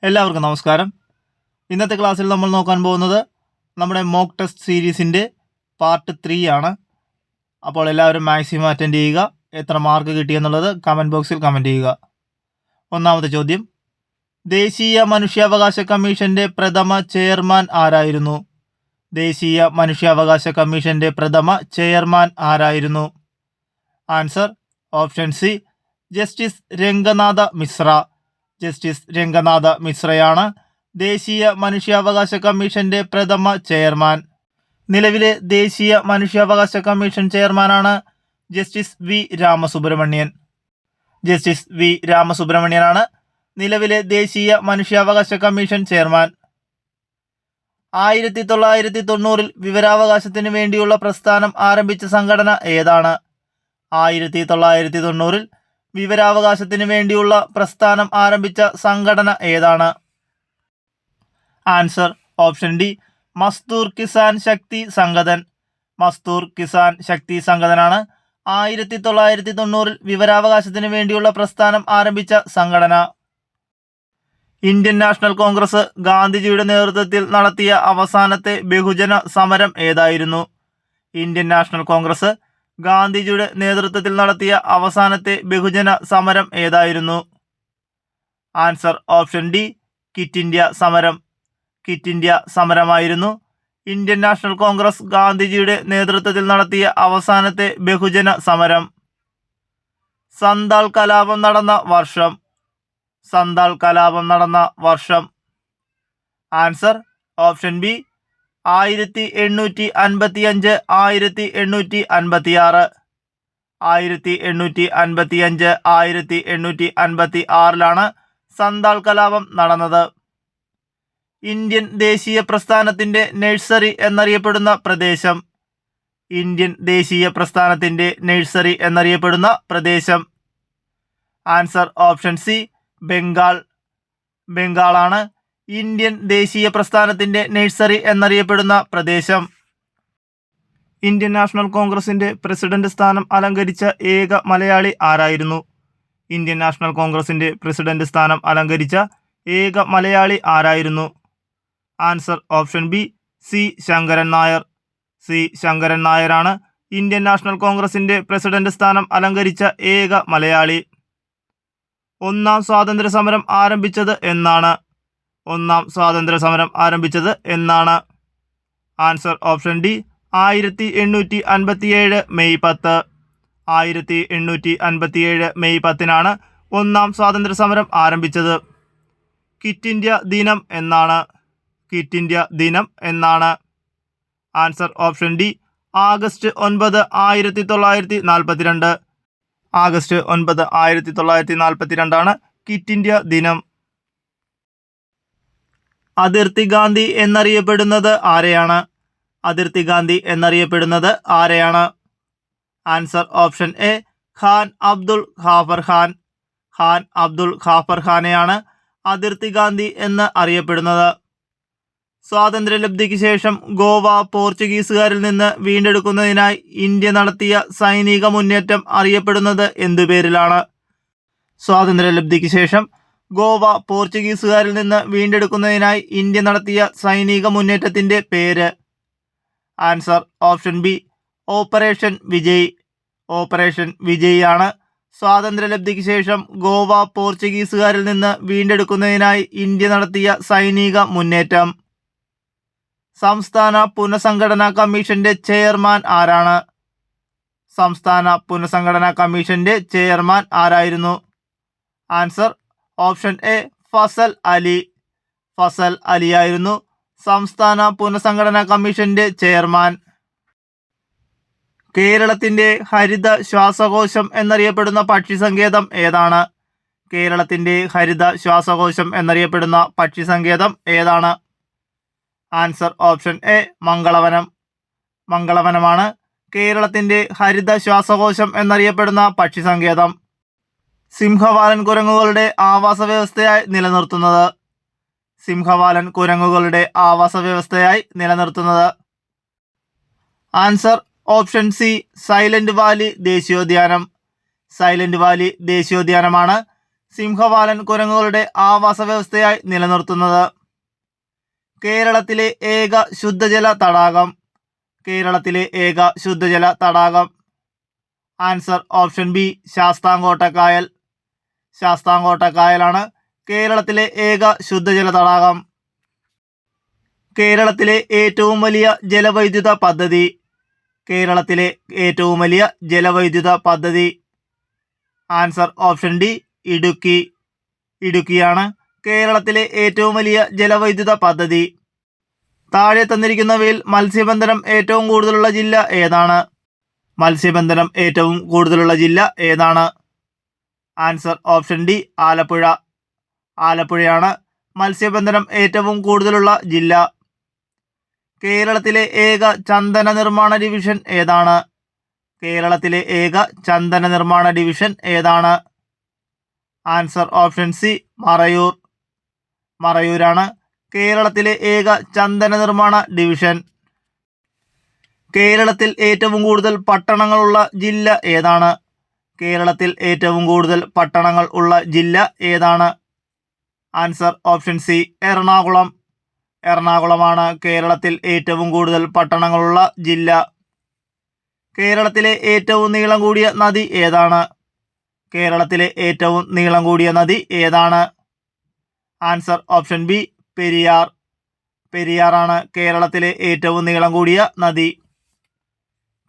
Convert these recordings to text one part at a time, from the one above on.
എല്ലാവർക്കും നമസ്കാരം. ഇന്നത്തെ ക്ലാസ്സിൽ നമ്മൾ നോക്കാൻ പോകുന്നത് നമ്മുടെ മോക്ക് ടെസ്റ്റ് സീരീസിൻ്റെ പാർട്ട് 3 ആണ്. അപ്പോൾ എല്ലാവരും മാക്സിമം അറ്റൻഡ് ചെയ്യുക. എത്ര മാർക്ക് കിട്ടിയെന്നുള്ളത് കമൻറ്റ് ബോക്സിൽ കമൻറ്റ് ചെയ്യുക. ഒന്നാമത്തെ ചോദ്യം, ദേശീയ മനുഷ്യാവകാശ കമ്മീഷൻ്റെ പ്രഥമ ചെയർമാൻ ആരായിരുന്നു? ദേശീയ മനുഷ്യാവകാശ കമ്മീഷൻ്റെ പ്രഥമ ചെയർമാൻ ആരായിരുന്നു? Answer option C, justice Ranganath Mishra. Justice Ranganath മിശ്രയാണ് ദേശീയ മനുഷ്യാവകാശ കമ്മീഷന്റെ പ്രഥമ ചെയർമാൻ. നിലവിലെ ദേശീയ മനുഷ്യാവകാശ കമ്മീഷൻ ചെയർമാനാണ് justice V Ramasubramanian. Justice V രാമസുബ്രഹ്മണ്യനാണ് നിലവിലെ ദേശീയ മനുഷ്യാവകാശ കമ്മീഷൻ ചെയർമാൻ. 1990 വിവരാവകാശത്തിന് വേണ്ടിയുള്ള പ്രസ്ഥാനം ആരംഭിച്ച സംഘടന ഏതാണ്? 1990 വിവരാവകാശത്തിന് വേണ്ടിയുള്ള പ്രസ്ഥാനം ആരംഭിച്ച സംഘടന ഏതാണ്? ആൻസർ ഓപ്ഷൻ ഡി, മസ്ദൂർ കിസാൻ ശക്തി സംഗതൻ. മസ്ദൂർ കിസാൻ ശക്തി സംഗതനാണ് 1990 വിവരാവകാശത്തിന് വേണ്ടിയുള്ള പ്രസ്ഥാനം ആരംഭിച്ച സംഘടന. ഇന്ത്യൻ നാഷണൽ കോൺഗ്രസ് ഗാന്ധിജിയുടെ നേതൃത്വത്തിൽ നടത്തിയ അവസാനത്തെ ബഹുജന സമരം ഏതായിരുന്നു? ഇന്ത്യൻ നാഷണൽ കോൺഗ്രസ് ഗാന്ധിജിയുടെ നേതൃത്വത്തിൽ നടത്തിയ അവസാനത്തെ ബഹുജന സമരം ഏതായിരുന്നു? Answer option D, quit India സമരം. ക്വിറ്റ് ഇന്ത്യ സമരമായിരുന്നു ഇന്ത്യൻ നാഷണൽ കോൺഗ്രസ് ഗാന്ധിജിയുടെ നേതൃത്വത്തിൽ നടത്തിയ അവസാനത്തെ ബഹുജന സമരം. സന്താൾ കലാപം നടന്ന വർഷം. സന്താൾ കലാപം നടന്ന വർഷം. Answer option B, 1855 1856. 1855 1856 സന്താൾ കലാപം നടന്നത്. ഇന്ത്യൻ ദേശീയ പ്രസ്ഥാനത്തിന്റെ നഴ്സറി എന്നറിയപ്പെടുന്ന പ്രദേശം. ഇന്ത്യൻ ദേശീയ പ്രസ്ഥാനത്തിന്റെ നഴ്സറി എന്നറിയപ്പെടുന്ന പ്രദേശം. Answer option C, Bengal. ബംഗാളാണ് ഇന്ത്യൻ ദേശീയ പ്രസ്ഥാനത്തിന്റെ നഴ്സറി എന്നറിയപ്പെടുന്ന പ്രദേശം. ഇന്ത്യൻ നാഷണൽ കോൺഗ്രസിന്റെ പ്രസിഡന്റ് സ്ഥാനം അലങ്കരിച്ച ഏക മലയാളി ആരായിരുന്നു? ഇന്ത്യൻ നാഷണൽ കോൺഗ്രസിന്റെ പ്രസിഡന്റ് സ്ഥാനം അലങ്കരിച്ച ഏക മലയാളി ആരായിരുന്നു? Answer option B, C Sankaran Nair. C Sankaran നായരാണ് ഇന്ത്യൻ നാഷണൽ കോൺഗ്രസിന്റെ പ്രസിഡന്റ് സ്ഥാനം അലങ്കരിച്ച ഏക മലയാളി. ഒന്നാം സ്വാതന്ത്ര്യ സമരം ആരംഭിച്ചത് എന്നാണ്? ഒന്നാം സ്വാതന്ത്ര്യ സമരം ആരംഭിച്ചത് എന്നാണ്? Answer option D, 1857 May 10. 1857 May 10 ഒന്നാം സ്വാതന്ത്ര്യ സമരം ആരംഭിച്ചത്. ക്വിറ്റ് ഇന്ത്യ ദിനം എന്നാണ്? ക്വിറ്റ് ഇന്ത്യ ദിനം എന്നാണ്? Answer option D, August 9 1942. August 9 1942 quit India ദിനം. അതിർത്തി ഗാന്ധി എന്നറിയപ്പെടുന്നത് ആരെയാണ്? അതിർത്തി ഗാന്ധി എന്നറിയപ്പെടുന്നത് ആരെയാണ്? Answer option A, Khan Abdul Ghaffar Khan. Khan Abdul Ghaffar ഖാനെയാണ് അതിർത്തി ഗാന്ധി എന്ന് അറിയപ്പെടുന്നത്. സ്വാതന്ത്ര്യലബ്ധിക്ക് ശേഷം ഗോവ പോർച്ചുഗീസുകാരിൽ നിന്ന് വീണ്ടെടുക്കുന്നതിനായി ഇന്ത്യ നടത്തിയ സൈനിക മുന്നേറ്റം അറിയപ്പെടുന്നത് എന്തു പേരിലാണ്? സ്വാതന്ത്ര്യലബ്ധിക്ക് ശേഷം ഗോവ പോർച്ചുഗീസുകാരിൽ നിന്ന് വീണ്ടെടുക്കുന്നതിനായി ഇന്ത്യ നടത്തിയ സൈനിക മുന്നേറ്റത്തിന്റെ പേര്? Answer option B, operation Vijay. Operation Vijay ആണ് സ്വാതന്ത്ര്യലബ്ധിക്ക് ശേഷം ഗോവ പോർച്ചുഗീസുകാരിൽ നിന്ന് വീണ്ടെടുക്കുന്നതിനായി ഇന്ത്യ നടത്തിയ സൈനിക മുന്നേറ്റം. സംസ്ഥാന പുനഃസംഘടനാ കമ്മീഷന്റെ ചെയർമാൻ ആരാണ്? സംസ്ഥാന പുനഃസംഘടനാ കമ്മീഷന്റെ ചെയർമാൻ ആരായിരുന്നു? Answer option A, Fazal Ali. Fazal അലിയായിരുന്നു സംസ്ഥാന പുനഃസംഘടനാ കമ്മീഷന്റെ ചെയർമാൻ. കേരളത്തിന്റെ ഹരിത ശ്വാസകോശം എന്നറിയപ്പെടുന്ന പക്ഷി സങ്കേതം ഏതാണ്? കേരളത്തിന്റെ ഹരിത ശ്വാസകോശം എന്നറിയപ്പെടുന്ന പക്ഷി സങ്കേതം ഏതാണ്? Answer option A, Mangalavanam. മംഗളവനമാണ് കേരളത്തിന്റെ ഹരിത ശ്വാസകോശം എന്നറിയപ്പെടുന്ന പക്ഷി സങ്കേതം. സിംഹവാലൻ കുരങ്ങുകളുടെ ആവാസ വ്യവസ്ഥയായി നിലനിർത്തുന്നത്? സിംഹവാലൻ കുരങ്ങുകളുടെ ആവാസ വ്യവസ്ഥയായി നിലനിർത്തുന്നത്? Answer option C, silent Valley ദേശീയോദ്യാനം. സൈലന്റ് വാലി ദേശീയോദ്യാനമാണ് സിംഹവാലൻ കുരങ്ങുകളുടെ ആവാസ വ്യവസ്ഥയായി നിലനിർത്തുന്നത്? കേരളത്തിലെ ഏക ശുദ്ധജല തടാകം? കേരളത്തിലെ ഏക ശുദ്ധജല തടാകം? ആൻസർ ഓപ്ഷൻ ബി ശാസ്താംകോട്ടക്കായൽ. ശാസ്താംകോട്ടക്കായലാണ് കേരളത്തിലെ ഏക ശുദ്ധജല തടാകം. കേരളത്തിലെ ഏറ്റവും വലിയ ജലവൈദ്യുത പദ്ധതി? കേരളത്തിലെ ഏറ്റവും വലിയ ജലവൈദ്യുത പദ്ധതി? Answer option D Idukki. ഇടുക്കിയാണ് കേരളത്തിലെ ഏറ്റവും വലിയ ജലവൈദ്യുത പദ്ധതി. താഴെ തന്നിരിക്കുന്നവയിൽ മത്സ്യബന്ധനം ഏറ്റവും കൂടുതലുള്ള ജില്ല ഏതാണ്? മത്സ്യബന്ധനം ഏറ്റവും കൂടുതലുള്ള ജില്ല ഏതാണ്? Answer option D Alappuzha. ആലപ്പുഴയാണ് മത്സ്യബന്ധനം ഏറ്റവും കൂടുതലുള്ള ജില്ല. കേരളത്തിലെ ഏക ചന്ദന നിർമ്മാണ ഡിവിഷൻ ഏതാണ്? കേരളത്തിലെ ഏക ചന്ദന നിർമ്മാണ ഡിവിഷൻ ഏതാണ്? Answer option C Marayoor. മറയൂരാണ് കേരളത്തിലെ ഏക ചന്ദന നിർമ്മാണ ഡിവിഷൻ. കേരളത്തിൽ ഏറ്റവും കൂടുതൽ പട്ടണങ്ങളുള്ള ജില്ല ഏതാണ്? കേരളത്തിൽ ഏറ്റവും കൂടുതൽ പട്ടണങ്ങൾ ഉള്ള ജില്ല ഏതാണ്? Answer option C Ernakulam. എറണാകുളമാണ് കേരളത്തിൽ ഏറ്റവും കൂടുതൽ പട്ടണങ്ങളുള്ള ജില്ല. കേരളത്തിലെ ഏറ്റവും നീളം കൂടിയ നദി ഏതാണ്? കേരളത്തിലെ ഏറ്റവും നീളം കൂടിയ നദി ഏതാണ്? Answer option B Periyar. പെരിയാറാണ് കേരളത്തിലെ ഏറ്റവും നീളം കൂടിയ നദി.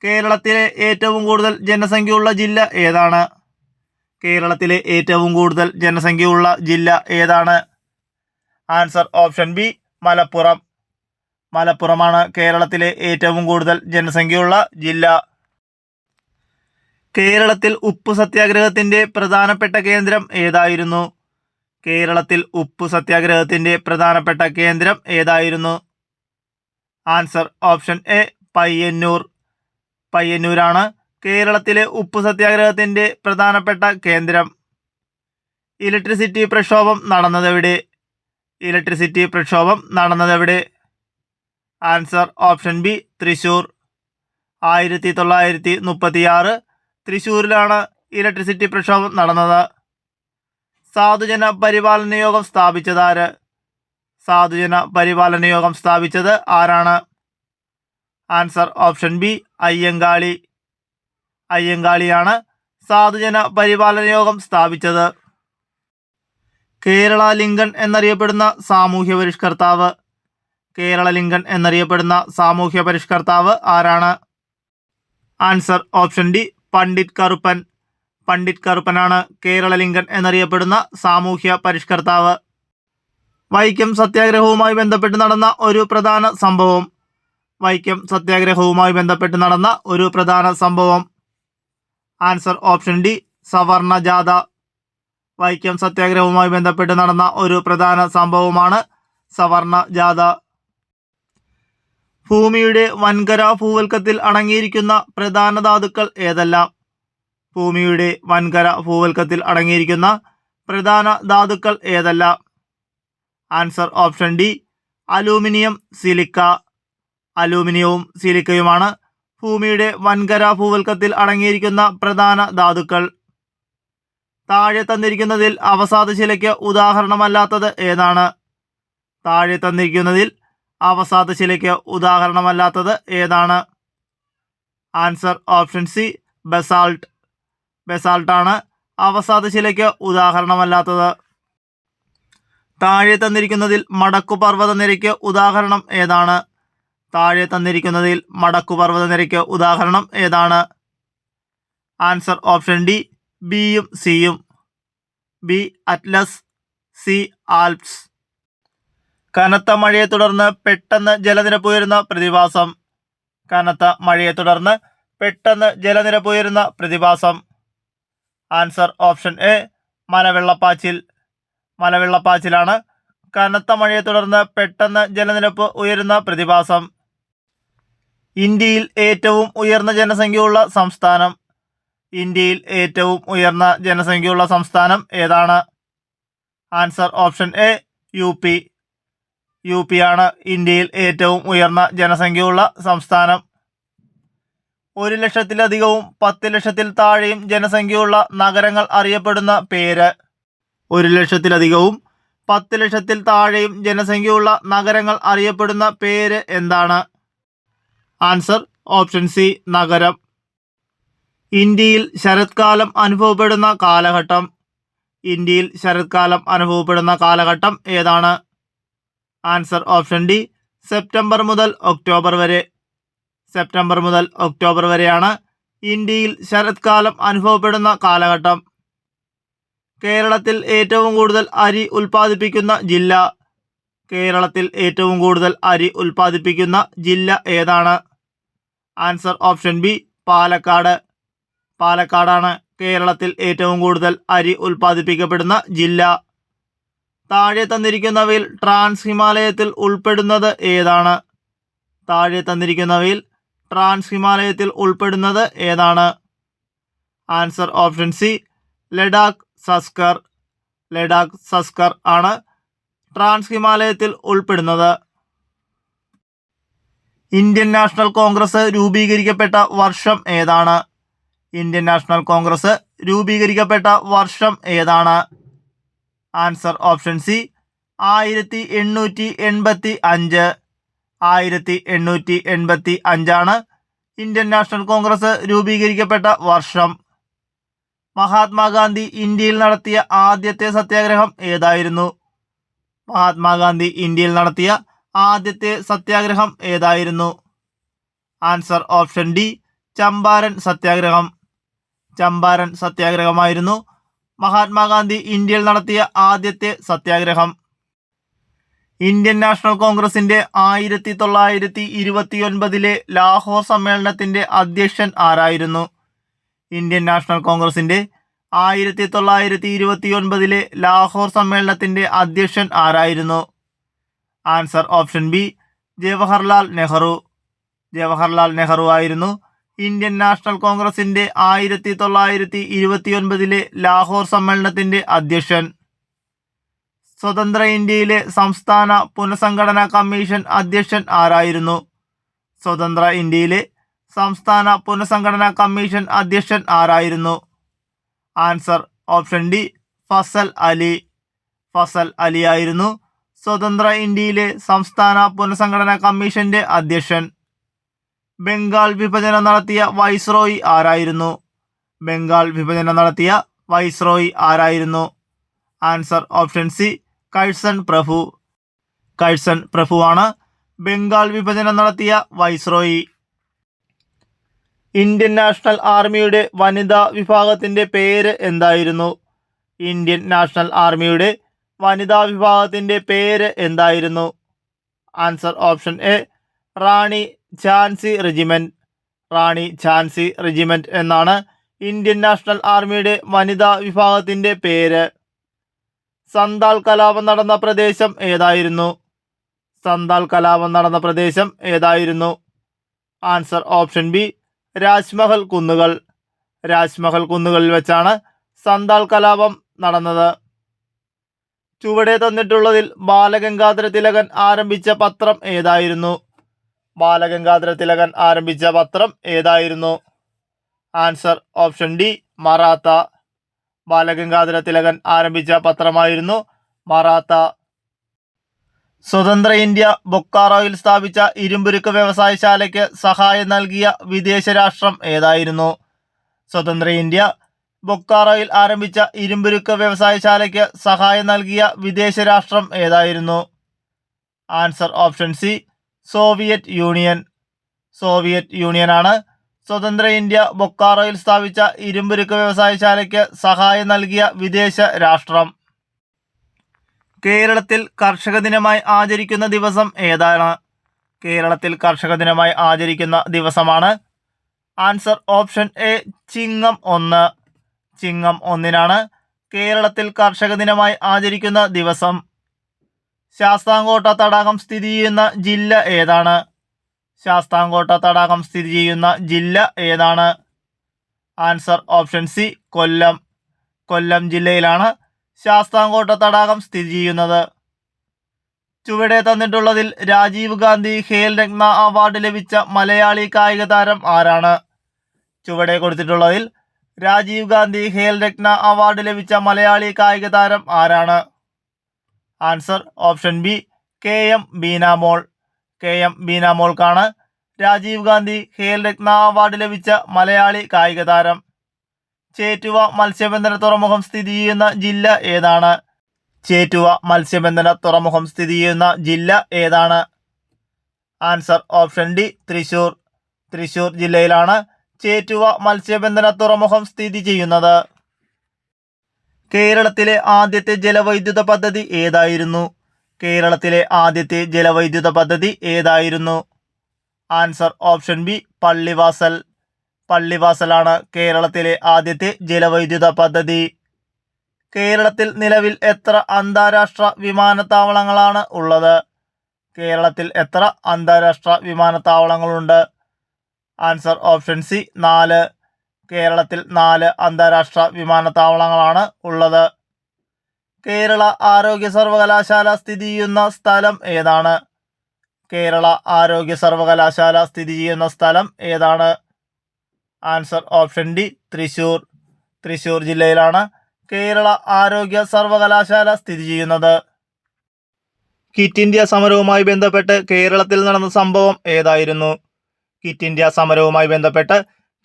കേരളത്തിലെ ഏറ്റവും കൂടുതൽ ജനസംഖ്യയുള്ള ജില്ല ഏതാണ്? കേരളത്തിലെ ഏറ്റവും കൂടുതൽ ജനസംഖ്യയുള്ള ജില്ല ഏതാണ്? Answer option B Malappuram. മലപ്പുറമാണ് കേരളത്തിലെ ഏറ്റവും കൂടുതൽ ജനസംഖ്യയുള്ള ജില്ല. കേരളത്തിൽ ഉപ്പു സത്യാഗ്രഹത്തിന്റെ പ്രധാനപ്പെട്ട കേന്ദ്രം ഏതായിരുന്നു? കേരളത്തിൽ ഉപ്പു സത്യാഗ്രഹത്തിന്റെ പ്രധാനപ്പെട്ട കേന്ദ്രം ഏതായിരുന്നു? Answer option A Payyanur. പയ്യന്നൂരാണ് കേരളത്തിലെ ഉപ്പു സത്യാഗ്രഹത്തിന്റെ പ്രധാനപ്പെട്ട കേന്ദ്രം. ഇലക്ട്രിസിറ്റി പ്രക്ഷോഭം നടന്നതെവിടെ? ഇലക്ട്രിസിറ്റി പ്രക്ഷോഭം നടന്നതെവിടെ? Answer option B Thrissur. 1936 തൃശൂരിലാണ് ഇലക്ട്രിസിറ്റി പ്രക്ഷോഭം നടന്നത്. സാധുജന പരിപാലന യോഗം സ്ഥാപിച്ചതാര്? സാധുജന പരിപാലന യോഗം സ്ഥാപിച്ചത് ആരാണ്? Answer option B Ayyankali. അയ്യങ്കാളിയാണ് സാധുജന പരിപാലന യോഗം സ്ഥാപിച്ചത്. കേരള ലിങ്കൺ എന്നറിയപ്പെടുന്ന സാമൂഹ്യ പരിഷ്കർത്താവ്? കേരള ലിങ്കൺ എന്നറിയപ്പെടുന്ന സാമൂഹ്യ പരിഷ്കർത്താവ് ആരാണ്? Answer option D Pandit Karuppan. Pandit കറുപ്പനാണ് കേരള ലിങ്കൺ എന്നറിയപ്പെടുന്ന സാമൂഹ്യ പരിഷ്കർത്താവ്. വൈക്കം സത്യാഗ്രഹവുമായി ബന്ധപ്പെട്ട് നടന്ന ഒരു പ്രധാന സംഭവം? വൈക്കം സത്യാഗ്രഹവുമായി ബന്ധപ്പെട്ട് നടന്ന ഒരു പ്രധാന സംഭവം? ആൻസർ ഓപ്ഷൻ ഡി സവർണ ജാഥ. വൈക്കം സത്യാഗ്രഹവുമായി ബന്ധപ്പെട്ട് നടന്ന ഒരു പ്രധാന സംഭവമാണ് സവർണ ജാഥ. ഭൂമിയുടെ വൻകര ഭൂവൽക്കത്തിൽ അടങ്ങിയിരിക്കുന്ന പ്രധാന ധാതുക്കൾ ഏതെല്ലാം? ഭൂമിയുടെ വൻകര ഭൂവൽക്കത്തിൽ അടങ്ങിയിരിക്കുന്ന പ്രധാന ധാതുക്കൾ ഏതെല്ലാം? Answer option D aluminium, silica. അലൂമിനിയവും സിലിക്കയുമാണ് ഭൂമിയുടെ വൻകര ഭൂവൽക്കത്തിൽ അടങ്ങിയിരിക്കുന്ന പ്രധാന ധാതുക്കൾ. താഴെ തന്നിരിക്കുന്നതിൽ അവസാദ ശിലയ്ക്ക് ഉദാഹരണമല്ലാത്തത് ഏതാണ്? താഴെ തന്നിരിക്കുന്നതിൽ അവസാദ ശിലയ്ക്ക് ഉദാഹരണമല്ലാത്തത് ഏതാണ്? Answer option C basalt. ബസാൾട്ടാണ് അവസാദ ശിലയ്ക്ക് ഉദാഹരണമല്ലാത്തത്. താഴെ തന്നിരിക്കുന്നതിൽ മടക്കുപർവ്വത നിരയ്ക്ക് ഉദാഹരണം ഏതാണ്? താഴെ തന്നിരിക്കുന്നതിൽ മടക്കുപർവ്വത നിരയ്ക്ക് ഉദാഹരണം ഏതാണ്? ആൻസർ ഓപ്ഷൻ ഡി ബിയും സിയും. B Atlas, C Alps. കനത്ത മഴയെ തുടർന്ന് പെട്ടെന്ന് ജലനിരപ്പ് ഉയരുന്ന പ്രതിഭാസം? കനത്ത മഴയെ തുടർന്ന് പെട്ടെന്ന് ജലനിരപ്പ് ഉയരുന്ന പ്രതിഭാസം? ആൻസർ ഓപ്ഷൻ എ മലവെള്ളപ്പാച്ചിൽ. മലവെള്ളപ്പാച്ചിലാണ് കനത്ത മഴയെ തുടർന്ന് പെട്ടെന്ന് ജലനിരപ്പ് ഉയരുന്ന പ്രതിഭാസം. ഇന്ത്യയിൽ ഏറ്റവും ഉയർന്ന ജനസംഖ്യയുള്ള സംസ്ഥാനം? ഇന്ത്യയിൽ ഏറ്റവും ഉയർന്ന ജനസംഖ്യയുള്ള സംസ്ഥാനം ഏതാണ്? Answer option A U P. U P ആണ് ഇന്ത്യയിൽ ഏറ്റവും ഉയർന്ന ജനസംഖ്യയുള്ള സംസ്ഥാനം. 1,00,000-ലധികവും 10 ലക്ഷത്തിൽ താഴെയും ജനസംഖ്യയുള്ള നഗരങ്ങൾ അറിയപ്പെടുന്ന പേര്? 1,00,000-ലധികവും 10,00,000-ൽ താഴെയും ജനസംഖ്യയുള്ള നഗരങ്ങൾ അറിയപ്പെടുന്ന പേര് എന്താണ്? ആൻസർ ഓപ്ഷൻ സി, നഗരം. ഇന്ത്യയിൽ ശരത്കാലം അനുഭവപ്പെടുന്ന കാലഘട്ടം. ഇന്ത്യയിൽ ശരത്കാലം അനുഭവപ്പെടുന്ന കാലഘട്ടം ഏതാണ്? ആൻസർ ഓപ്ഷൻ ഡി, സെപ്റ്റംബർ മുതൽ ഒക്ടോബർ വരെ. സെപ്റ്റംബർ മുതൽ ഒക്ടോബർ വരെയാണ് ഇന്ത്യയിൽ ശരത്കാലം അനുഭവപ്പെടുന്ന കാലഘട്ടം. കേരളത്തിൽ ഏറ്റവും കൂടുതൽ അരി ഉൽപ്പാദിപ്പിക്കുന്ന ജില്ല. കേരളത്തിൽ ഏറ്റവും കൂടുതൽ അരി ഉൽപ്പാദിപ്പിക്കുന്ന ജില്ല ഏതാണ്? Answer option B, Palakkad. പാലക്കാടാണ് കേരളത്തിൽ ഏറ്റവും കൂടുതൽ അരി ഉൽപ്പാദിപ്പിക്കപ്പെടുന്ന ജില്ല. താഴെ തന്നിരിക്കുന്നവയിൽ ട്രാൻസ് ഹിമാലയത്തിൽ ഉൾപ്പെടുന്നത് ഏതാണ്? താഴെ തന്നിരിക്കുന്നവയിൽ ട്രാൻസ് ഹിമാലയത്തിൽ ഉൾപ്പെടുന്നത് ഏതാണ്? Answer option C, Ladakh Zanskar. Ladakh Zanskar ആണ് ട്രാൻസ് ഹിമാലയത്തിൽ ഉൾപ്പെടുന്നത്. ഇന്ത്യൻ നാഷണൽ കോൺഗ്രസ് രൂപീകരിക്കപ്പെട്ട വർഷം ഏതാണ്? ഇന്ത്യൻ നാഷണൽ കോൺഗ്രസ് രൂപീകരിക്കപ്പെട്ട വർഷം ഏതാണ്? Answer option C, 1885. 1885 Indian National Congress രൂപീകരിക്കപ്പെട്ട വർഷം. മഹാത്മാഗാന്ധി ഇന്ത്യയിൽ നടത്തിയ ആദ്യത്തെ സത്യാഗ്രഹം ഏതായിരുന്നു? മഹാത്മാഗാന്ധി ഇന്ത്യയിൽ നടത്തിയ ആദ്യത്തെ സത്യാഗ്രഹം ഏതായിരുന്നു? ആൻസർ ഓപ്ഷൻ ഡി, ചമ്പാരൻ സത്യാഗ്രഹം. ചമ്പാരൻ സത്യാഗ്രഹമായിരുന്നു മഹാത്മാഗാന്ധി ഇന്ത്യയിൽ നടത്തിയ ആദ്യത്തെ സത്യാഗ്രഹം. ഇന്ത്യൻ നാഷണൽ കോൺഗ്രസിന്റെ 1929 ലാഹോർ സമ്മേളനത്തിന്റെ അധ്യക്ഷൻ ആരായിരുന്നു? ഇന്ത്യൻ നാഷണൽ കോൺഗ്രസിന്റെ 1929 ലാഹോർ സമ്മേളനത്തിന്റെ അധ്യക്ഷൻ ആരായിരുന്നു? Answer option B, Jawaharlal Nehru. Jawaharlal Nehru ആയിരുന്നു ഇന്ത്യൻ നാഷണൽ കോൺഗ്രസിന്റെ 1929 ലാഹോർ സമ്മേളനത്തിന്റെ അധ്യക്ഷൻ. സ്വതന്ത്ര ഇന്ത്യയിലെ സംസ്ഥാന പുനഃസംഘടനാ കമ്മീഷൻ അധ്യക്ഷൻ ആരായിരുന്നു? സ്വതന്ത്ര ഇന്ത്യയിലെ സംസ്ഥാന പുനഃസംഘടനാ കമ്മീഷൻ അധ്യക്ഷൻ ആരായിരുന്നു? Answer option D, Fazal Ali. Fazal Ali ആയിരുന്നു സ്വതന്ത്ര ഇന്ത്യയിലെ സംസ്ഥാന പുനഃസംഘടനാ കമ്മീഷന്റെ അധ്യക്ഷൻ. ബംഗാൾ വിഭജനം നടത്തിയ വൈസ്രോയി ആരായിരുന്നു? ബംഗാൾ വിഭജനം നടത്തിയ വൈസ്രോയി ആരായിരുന്നു? ആൻസർ ഓപ്ഷൻ സി, കഴ്സൺ പ്രഭു. കഴ്സൺ പ്രഭുവാണ് ബംഗാൾ വിഭജനം നടത്തിയ വൈസ്രോയി. ഇന്ത്യൻ നാഷണൽ ആർമിയുടെ വനിതാ വിഭാഗത്തിന്റെ പേര് എന്തായിരുന്നു? ഇന്ത്യൻ നാഷണൽ ആർമിയുടെ വനിതാ വിഭാഗത്തിന്റെ പേര് എന്തായിരുന്നു? Answer option A, Rani Jhansi regiment. Rani Jhansi regiment എന്നാണ് ഇന്ത്യൻ നാഷണൽ ആർമിയുടെ വനിതാ വിഭാഗത്തിന്റെ പേര്. സന്താൽ കലാപം നടന്ന പ്രദേശം ഏതായിരുന്നു? സന്താൽ കലാപം നടന്ന പ്രദേശം ഏതായിരുന്നു? ആൻസർ ഓപ്ഷൻ ബി, രാജ്മഹൽ കുന്നുകൾ. രാജ്മഹൽ കുന്നുകളിൽ വെച്ചാണ് സന്താൽ കലാപം നടന്നത്. ചുവടെ തന്നിട്ടുള്ളതിൽ ബാലഗംഗാധര തിലകൻ ആരംഭിച്ച പത്രം ഏതായിരുന്നു? ബാലഗംഗാധര തിലകൻ ആരംഭിച്ച പത്രം ഏതായിരുന്നു? Answer option D, Maratha. Balagangadhara Thilakan ആരംഭിച്ച പത്രമായിരുന്നു മറാത്ത. സ്വതന്ത്ര ഇന്ത്യ ബൊക്കാറോയിൽ സ്ഥാപിച്ച ഇരുമ്പുരുക്ക് വ്യവസായശാലയ്ക്ക് സഹായം നൽകിയ വിദേശ രാഷ്ട്രം ഏതായിരുന്നു? സ്വതന്ത്ര ഇന്ത്യ ബൊക്കാറോയിൽ ആരംഭിച്ച ഇരുമ്പുരുക്ക് വ്യവസായശാലയ്ക്ക് സഹായം നൽകിയ വിദേശ രാഷ്ട്രം ഏതായിരുന്നു? Answer option C, Soviet Union. Soviet യൂണിയനാണ് സ്വതന്ത്ര ഇന്ത്യ ബൊക്കാറോയിൽ സ്ഥാപിച്ച ഇരുമ്പുരുക്ക് വ്യവസായശാലയ്ക്ക് സഹായം നൽകിയ വിദേശ രാഷ്ട്രം. കേരളത്തിൽ കർഷക ദിനമായി ആചരിക്കുന്ന ദിവസം ഏതാണ്? കേരളത്തിൽ കർഷക ദിനമായി ആചരിക്കുന്ന ദിവസമാണ് ആൻസർ ഓപ്ഷൻ എ, ചിങ്ങം 1. ചിങ്ങം 1 കേരളത്തിൽ കർഷക ദിനമായി ആചരിക്കുന്ന ദിവസം. ശാസ്താംകോട്ട തടാകം സ്ഥിതി ചെയ്യുന്ന ജില്ല ഏതാണ്? ശാസ്താംകോട്ട തടാകം സ്ഥിതി ചെയ്യുന്ന ജില്ല ഏതാണ്? Answer option C, Kollam. Kollam ജില്ലയിലാണ് ശാസ്താംകോട്ട തടാകം സ്ഥിതി ചെയ്യുന്നത്. ചുവടെ തന്നിട്ടുള്ളതിൽ രാജീവ് ഗാന്ധി ഖേൽ രത്ന അവാർഡ് ലഭിച്ച മലയാളി കായിക താരം ആരാണ്? ചുവടെ കൊടുത്തിട്ടുള്ളതിൽ രാജീവ് ഗാന്ധി ഖേൽ രത്ന അവാർഡ് ലഭിച്ച മലയാളി കായിക താരം ആരാണ്? Answer option B KM Beenamol. KM ബീനാമോൾക്കാണ് രാജീവ് ഗാന്ധി ഖേൽ രത്ന അവാർഡ് ലഭിച്ച മലയാളി കായിക താരം. ചേറ്റുവ മത്സ്യബന്ധന തുറമുഖം സ്ഥിതി ചെയ്യുന്ന ജില്ല ഏതാണ്? ചേറ്റുവ മത്സ്യബന്ധന തുറമുഖം സ്ഥിതി ചെയ്യുന്ന ജില്ല ഏതാണ്? Answer option D Thrissur. Thrissur ജില്ലയിലാണ് ചേറ്റുവ മത്സ്യബന്ധന തുറമുഖം സ്ഥിതി ചെയ്യുന്നത്. കേരളത്തിലെ ആദ്യത്തെ ജലവൈദ്യുത പദ്ധതി ഏതായിരുന്നു? കേരളത്തിലെ ആദ്യത്തെ ജലവൈദ്യുത പദ്ധതി ഏതായിരുന്നു? Answer option B Pallivasal. പള്ളിവാസലാണ് കേരളത്തിലെ ആദ്യത്തെ ജലവൈദ്യുത പദ്ധതി. കേരളത്തിൽ നിലവിൽ എത്ര അന്താരാഷ്ട്ര വിമാനത്താവളങ്ങളാണ് ഉള്ളത്? കേരളത്തിൽ എത്ര അന്താരാഷ്ട്ര വിമാനത്താവളങ്ങളുണ്ട്? Answer option C 4. കേരളത്തിൽ 4 അന്താരാഷ്ട്ര വിമാനത്താവളങ്ങളാണ് ഉള്ളത്. കേരള ആരോഗ്യ സർവകലാശാല സ്ഥിതി ചെയ്യുന്ന സ്ഥലം ഏതാണ്? കേരള ആരോഗ്യ സർവകലാശാല സ്ഥിതി ചെയ്യുന്ന സ്ഥലം ഏതാണ്? Answer option D Thrissur. Thrissur ജില്ലയിലാണ് കേരള ആരോഗ്യ സർവകലാശാല സ്ഥിതി ചെയ്യുന്നത്. ക്വിറ്റ് ഇന്ത്യ സമരവുമായി ബന്ധപ്പെട്ട് കേരളത്തിൽ നടന്ന സംഭവം ഏതായിരുന്നു? ക്വിറ്റ് ഇന്ത്യ സമരവുമായി ബന്ധപ്പെട്ട്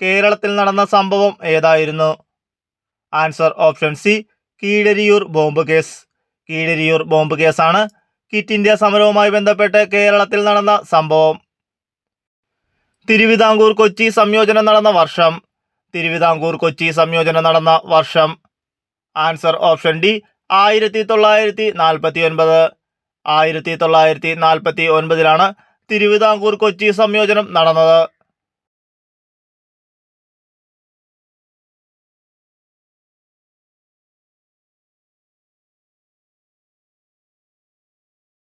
കേരളത്തിൽ നടന്ന സംഭവം ഏതായിരുന്നു? Answer option C Keezhariyur bomb case. Keezhariyur bomb കേസാണ് ക്വിറ്റ് ഇന്ത്യ സമരവുമായി ബന്ധപ്പെട്ട് കേരളത്തിൽ നടന്ന സംഭവം. തിരുവിതാംകൂർ കൊച്ചി സംയോജനം നടന്ന വർഷം. തിരുവിതാംകൂർ കൊച്ചി സംയോജനം നടന്ന വർഷം. Answer option D 1949. 1949 Thiruvithamkoor Kochi സംയോജനം നടന്നത്.